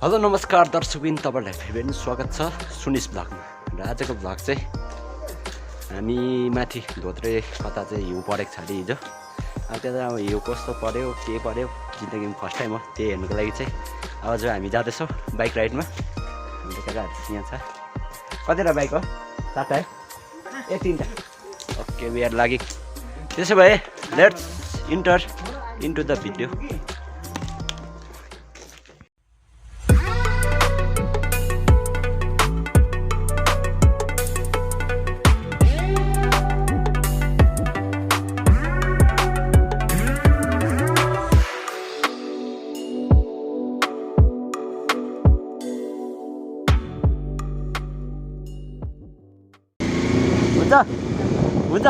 Hello नमस्कार दर्शकबिन, तपाईँलाई फेरि पनि स्वागत छ सुनिस ब्लगमा। र आजको ब्लग चाहिँ हामी माथि धोत्रे कता चाहिँ हिउँ परेको छ अरे हिजो। अब त्यहाँ अब हिउँ कस्तो पऱ्यो के पऱ्यो जिन्दगीमा फर्स्ट टाइम हो, त्यही हेर्नुको लागि चाहिँ अब जो हामी जाँदैछौँ बाइक राइडमा। हाम्रो जग्गाहरू यहाँ छ। कतिवटा बाइक हो? 4टा है? ए 3टा। ओके वी आर लागि। त्यसो भए let's enter into the video. हुन्छ र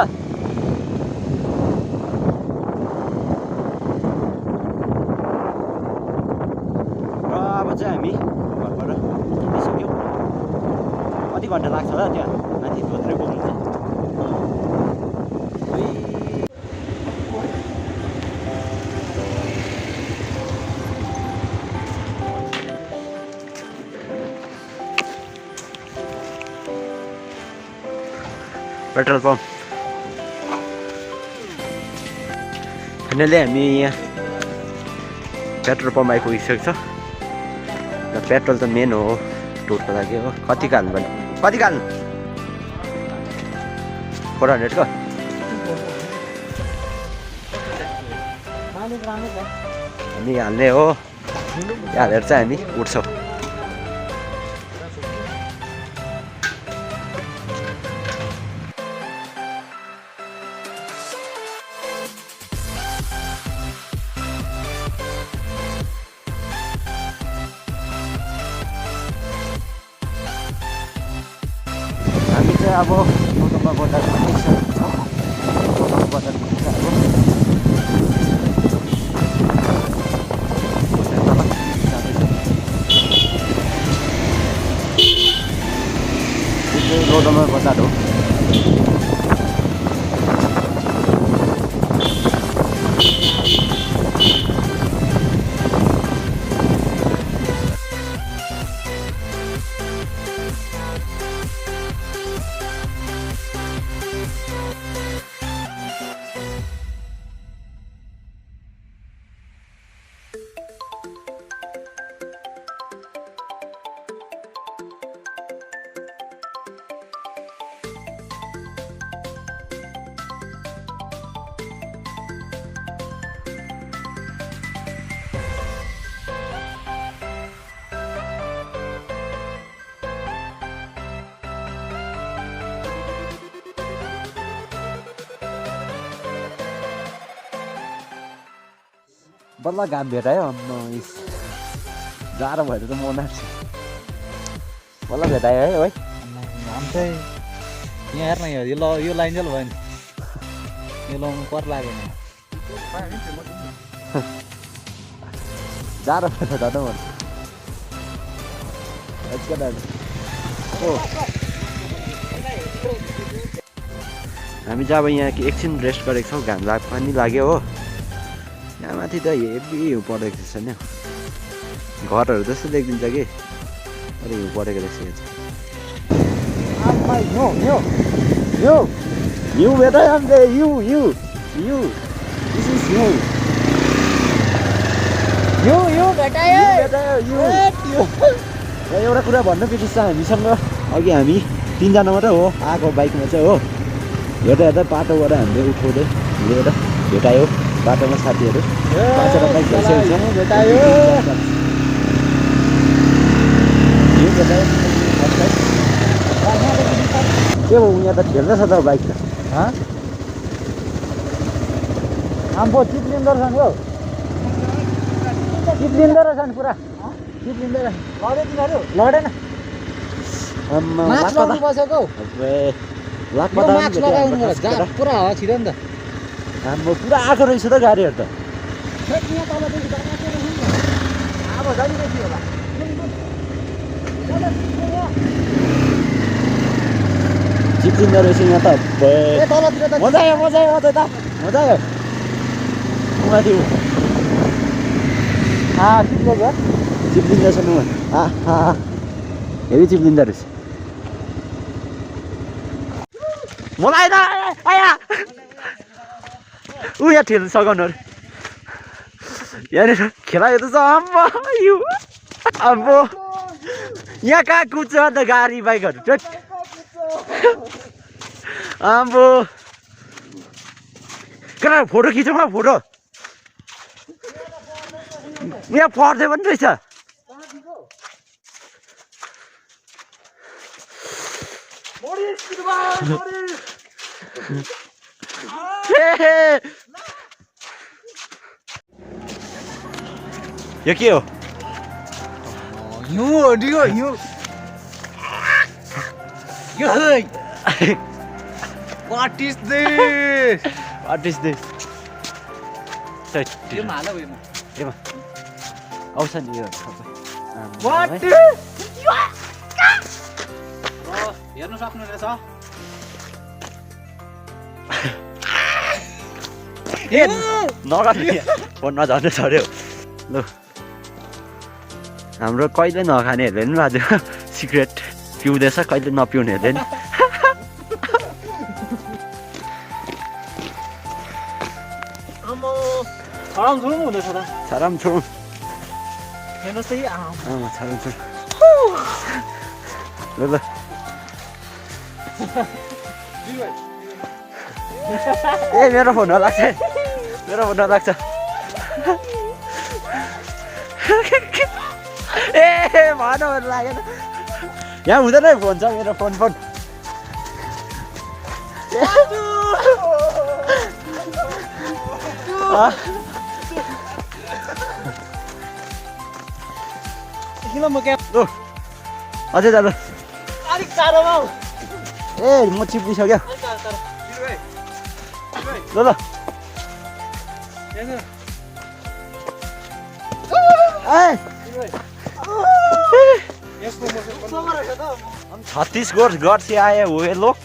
अब चाहिँ हामी घरबाट निस्क्यौँ। कति घन्टा लाग्छ होला त्यहाँ माथि धोत्रे पुग्नु चाहिँ। पेट्रोल पम्प फाइनली हामी यहाँ पेट्रोल पम्प आइपुगिसकेको छ। र पेट्रोल त मेन हो टुरको लागि हो। कति हाल्नु भने कति हाल्नु? 400 को हामी हाल्ने हो। हालेर चाहिँ हामी उठ्छौँ। अब मोटोमा बजार पुगिसकेको छ। मोटोमा बजार पुग्छ अब रोडमा बजार हो। बल्ल घाम भेटायो। जाडो भएर त म नाच्छु। बल्ल भेटायो है भाइ। घाम चाहिँ यहाँ हेर्न यो लाइन चाहिँ भयो नि। यो लाउनु कर लागेन। जाडो भएर झन् मन हामी चाहिँ अब यहाँ एकछिन रेस्ट गरेको छौँ। घाम पनि लाग्यो हो। यहाँ माथि त हेभी हिउँ परेको रहेछ नि। घरहरू जस्तो देखिदिन्छ कि अरे हिउँ परेको रहेछ। हिउँ भेटायो हामीले। एउटा कुरा भन्नु बिर्सिन्छ हामीसँग। अघि हामी 3जना मात्रै हो आएको बाइकमा चाहिँ हो। हेर्दा हेर्दा बाटोबाट हामीले उठाउँदै लिएर भेटायो बाटोमा साथीहरू। बाइक भेटायो। के हो यहाँ त खेल्दैछ त बाइक त। आम्बो चिप्लिँदो रहेछन् हो। चिप्लिँदो रहेछन् पुरा। चिप्लिँदो रहेछ। लड्यो तिनीहरू? लडेन। मास्क लगाउनु बसेको। मास्क लगाउनु पुरा हो छिटो नि त। हाम्रो पुरा आएको रहेछ त गाडीहरू त। चिप्लिँदो रहेछ यहाँ त। मजा आयो माथि चिप्लिँदैछ न हेभी चिप्लिँदो रहेछ मलाई त आया ऊ यहाँ ठेल्नु सघाउनु अरे यहाँनिर खेलाएको त छ अम्बो यो अम्बो यहाँ कहाँ कुद्छ अन्त गाडी बाइकहरू चट अम्बो कहाँ फोटो खिचौँ फोटो यहाँ पर्दै पनि रहेछ यो के हो What is this? What is this? यो माला हो यो एमा आउँछ नि यो What? हेर्नु सक्नु रहेछ ए नगर्ने फोन नझर्नु छोड्यो लु हाम्रो कहिले नखानेहरूले नि आज सिक्रेट पिउँदैछ कहिले नपिउनेहरूले नि छराम छुरुम हुँदैछ त छराम छुरुम हेर्नुहोस् त छराम छुरुम ल ल ए मेरो फोन नलाग्छ मेरो फोन नलाग्छ ए भन लागेन यहाँ हुँदैन फोन छ मेरो फोन किन म क्या लु अझै जानु अलिक टाढोमा ए म चिप्लिसक्यो ल ल छत्तीसगढ़ गढ़ से आए हुए लोग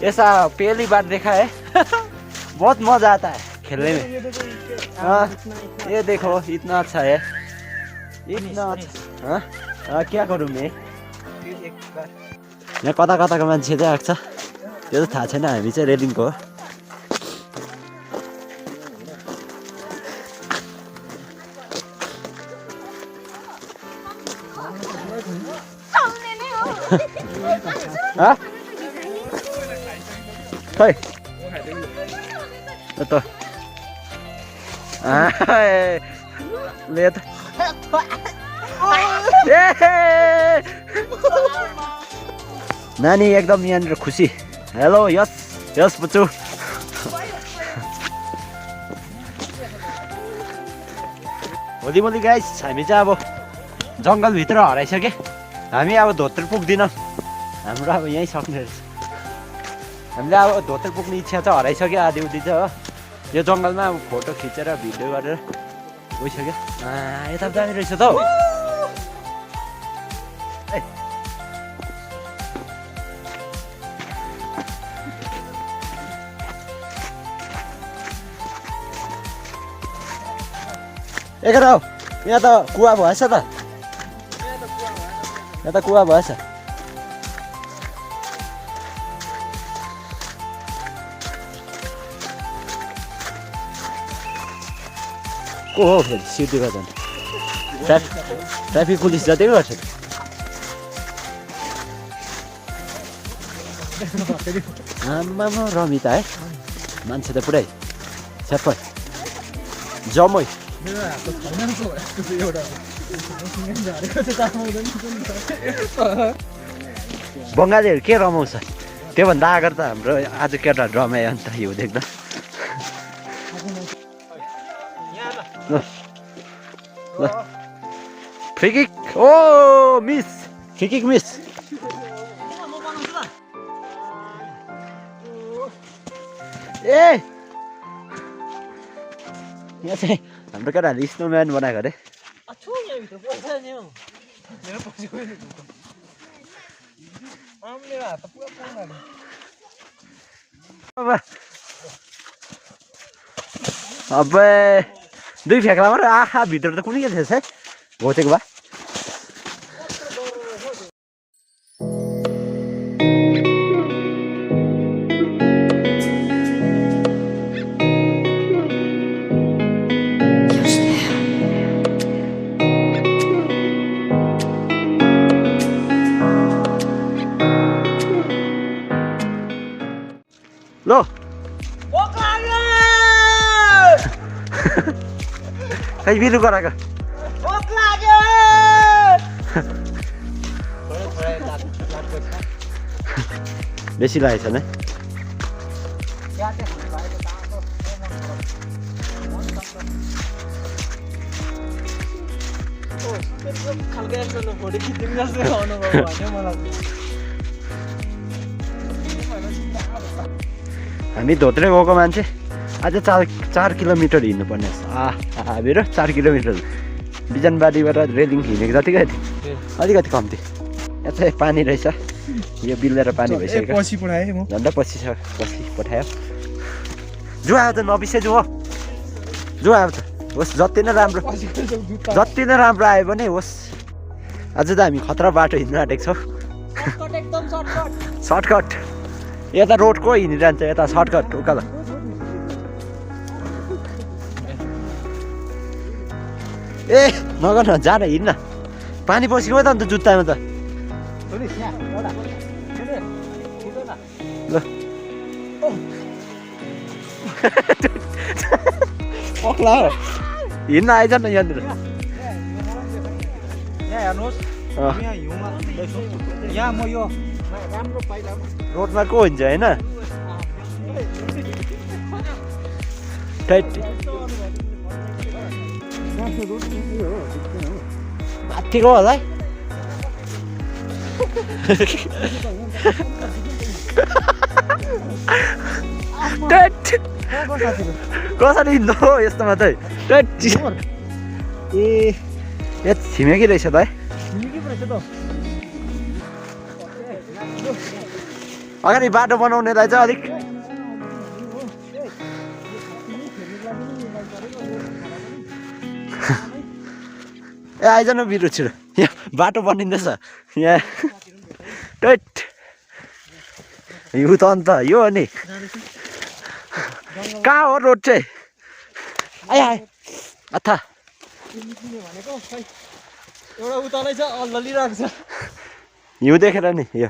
ऐसा पहली बार देखा है बहुत मजा आता है खेलने में ये देखो इतना अच्छा है इतना अच्छा क्या करूँ मैं यहाँ कता कताको मान्छे चाहिँ आएको छ त्यो चाहिँ थाहा छैन हामी चाहिँ रेलिङको हो खै त ले त नानी एकदम यहाँनिर खुसी हेलो यस यस बुच्चु भोलि भोलि गाइस हामी चाहिँ अब जङ्गलभित्र हराइसक्यो हामी अब धोत्रे पुग्दैनौँ हाम्रो अब यहीँ सक्ने रहेछ हामीले अब धोत्रे पुग्ने इच्छा चाहिँ हराइसक्यो आधी उधी चाहिँ हो यो जङ्गलमा अब फोटो खिचेर भिडियो गरेर गइसक्यो यता दामी रहेछ त हौ एघार हौ यहाँ त कुवा भएछ त यहाँ त कुवा भएछ को हो फेरि सिटी गर्दैन ट्राफिक पुलिस जति गर्छ आम्मामा रमिता है मान्छे त पुरै सबै जमै बङ्गालीहरू के रमाउँछ त्योभन्दा अगाडि त हाम्रो आज केटा रमायो अन्त यो देख्दा फ्री किक ओ मिस फ्री किक मिस ए यहाँ चाहिँ हाम्रो केटाहरूले स्नोम्यान बनाएको अरे अबे दुई फ्याक्ला मात्रै आखा भित्र त कुनै के थिएछ है घोचेको भए लो खै बिरु गराएको बेसी लागेको छ नि हामी धोत्रे गएको मान्छे आज 4 किलोमिटर हिँड्नुपर्ने मेरो 4 किलोमिटर बिजनबारीबाट रेलिङ हिँडेको जतिकै थियो अलिकति कम्ती यहाँ चाहिँ पानी रहेछ यो बिल्लेर पानी भइसक्यो झन्डा पछि छ पछि पठायो जो आयो त नबिसे जो जो आयो त होस् जति नै राम्रो आयो भने होस् आज त हामी खतरा बाटो हिँड्नु आँटेको छौँ सर्टकट यता रोडको हिँडिरहन्छ यता सर्टकट उकालो ए नगर न जान हिँड्न पानी पसिगयो त अन्त जुत्तामा त ल पक्ला हिँड्न आइज न यहाँनिर रोडमा को हुन्छ होइन माथिको होला है कसरी हिँड्नु हो यस्तोमा चाहिँ ए यहाँ छिमेकी रहेछ त है अगाडि बाटो बनाउनेलाई चाहिँ अलिक ए आइज न बिरु छिटो यहाँ बाटो बनिँदैछ यहाँ टैट यो त अन्त यो हो नि कहाँ हो रोड चाहिँ आइ आइ अथा एउटा उतालै छ अल्लली राख्छ हिउँ देखेर नि यो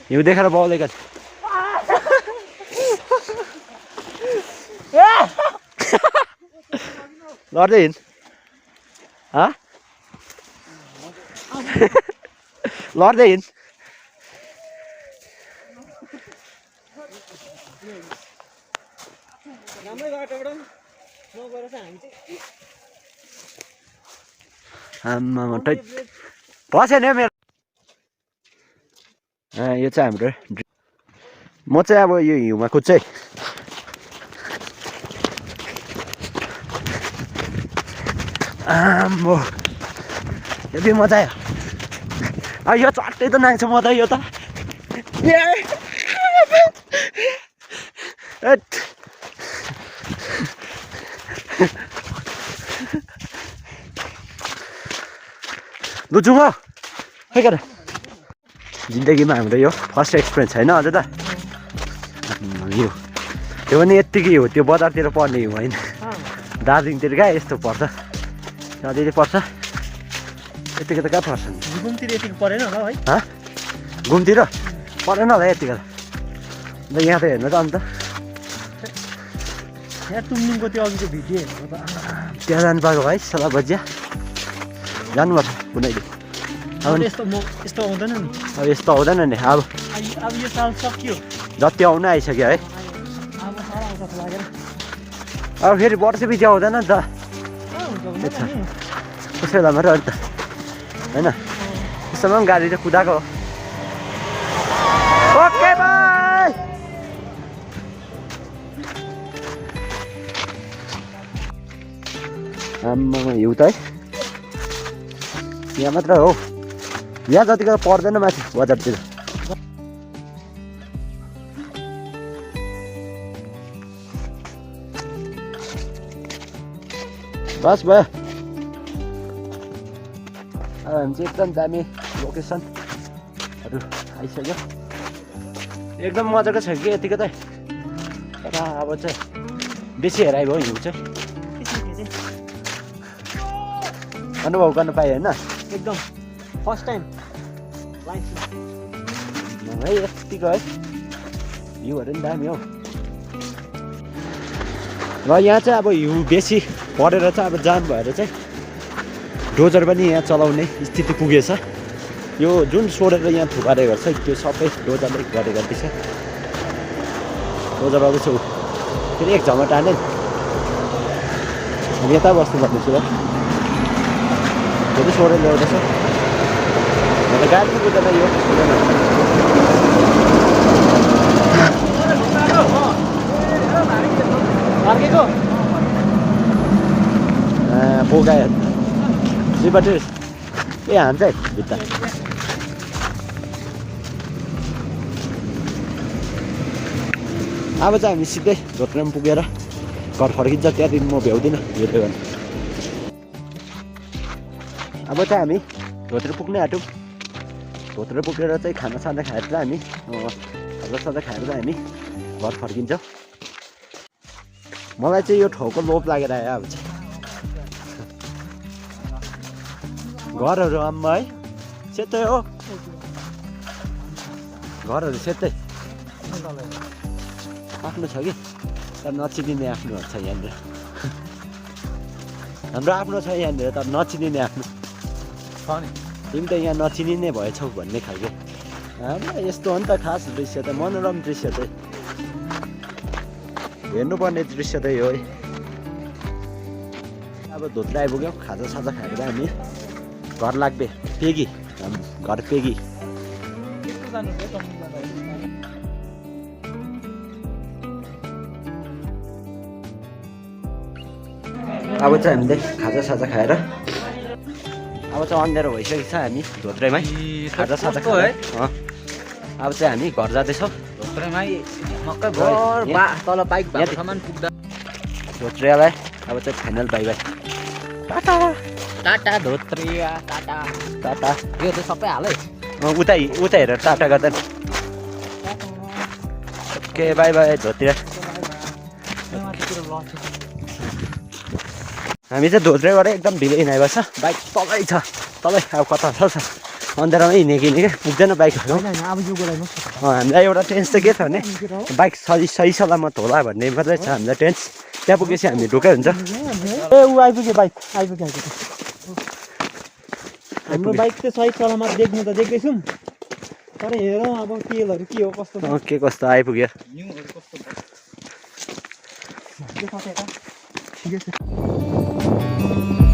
हिउँ देखेर बाउलेका लड्दै हिँड लड्दै हिँड राम्रै बाटोबाट नगएर चाहिँ हामी चाहिँ आम्मामा टैट पसेन है मेरो यो चाहिँ हाम्रो म चाहिँ अब यो हिउँमा कुद्छु है आम्बो यति मजा आयो अब यो चट्टै त नाग्छ म त यो त लु जाउँ हौ खै गर जिन्दगीमा हाम्रो यो फर्स्ट एक्सपिरियन्स होइन अझ त यो त्यो पनि यत्तिकै हो त्यो बजारतिर पर्ने हिउँ होइन दार्जिलिङतिर कहाँ यस्तो पर्छ अलिअलि पर्छ यतिको त कहाँ पर्छ नि घुमतिर यतिको परेन होला है घुमतिर परेन होला यतिको त अन्त यहाँ त हेर्नु त अन्त यहाँ तुमलिङको त्यो अघिको भिडियो हेर्नु त त्यहाँ जानु पाएको भाइ सला बजिया जानुपर्छ कुनैले अब यस्तो आउँदैन नि अब यस्तो आउँदैन नि अब यो साल सकियो जति आउनु आइसक्यो है अब फेरि वर्षपछि आउँदैन नि त कसै बेला मात्रै अन्त होइन त्यसमा पनि गाडी चाहिँ कुदाएको हो ओके बाई आम्मामा हिउँ त है यहाँ मात्र हो यहाँ जतिको पर्दैन माथि बजारतिर बस भयो हामी चाहिँ एकदम दामी लोकेसनहरू आइसक्यो एकदम मजाको छ कि यतिको त तर अब चाहिँ बेसी हेराइ भयो हिउँ चाहिँ अनुभव गर्न पाएँ होइन एकदम फर्स्ट टाइम है यतिको है हिउँहरू पनि दामी हो र यहाँ चाहिँ अब हिउँ बेसी परेर चाहिँ अब जाम भएर चाहिँ डोजर पनि यहाँ चलाउने स्थिति पुगेछ यो जुन सोरेर यहाँ थुपारे गर्छ त्यो सबै डोजरले गरे गर्दैछ डोजर बाबु छु फेरि एक झमट हाने हामी यता बस्नुपर्ने छु र फेरि सोरेर ल्याउँदैछ गाडी पनि कुदेर यो अर्केको पोगायो दुईबाट ए हान्छ है भित्ता अब चाहिँ हामी सिधै धोत्रेमा पुगेर घर फर्किन्छ त्यहाँदेखि म भ्याउँदिनँ भिडियो गर्नु अब चाहिँ हामी धोत्रे पुग्ने आँट्यौँ धोत्रे पुगेर चाहिँ खानासाना खाएर चाहिँ हामी खाजासाजा खाएर चाहिँ हामी घर फर्किन्छौँ मलाई चाहिँ यो ठाउँको लोभ लागेर आयो अब चाहिँ घरहरू आम्मा है सेतै हो घरहरू सेतै आफ्नो छ कि तर नचिनिने आफ्नोहरू छ यहाँनिर हाम्रो आफ्नो छ यहाँनिर तर नचिनिने आफ्नो तिमी त यहाँ नचिनिने भएछौ भन्ने खालको हाम्रो यस्तो हो नि त खास दृश्य त मनोरम दृश्य चाहिँ हेर्नुपर्ने दृश्य त यो है अब धोत्रे आइपुग्यौँ खाजासाजा खाएर हामी घर लाग्बे पेगी घर पेगी अब चाहिँ हामीले खाजासाजा खाएर अब चाहिँ अँध्यारो भइसकेको छ हामी धोत्रेमै खाजासाजा खाएर अब चाहिँ हामी घर जाँदैछौँ धोत्रेमै मक्कै तल बाइक सामान पुग्दा धोत्रेलाई अब चाहिँ final by by Tata Tata Dhotrey Tata Tata यो त सबै हालै उता हेरेर टाटा गर्दैन ओके बाई बाई धोत्रे हामी चाहिँ धोत्रेबाट एकदम ढिलो हिँडाएको छ बाइक तलै छ तलै अब कता छ अँध्यारोमै हिँडेको हिँडेकै पुग्दैन बाइकहरू हामीलाई एउटा टेन्स त के छ भने बाइक सही सलामत होला भन्ने मात्रै छ हामीलाई टेन्स त्यहाँ पुगेपछि हामी ढुक्कै हुन्छ ए ऊ आइपुग्यो बाइक आइपुग्यो हाम्रो बाइक चाहिँ सही सलामत देख्नु त देख्दैछौँ तर हेरौँ अब तेलहरू के हो कस्तो के कस्तो आइपुग्यो ठिकै छ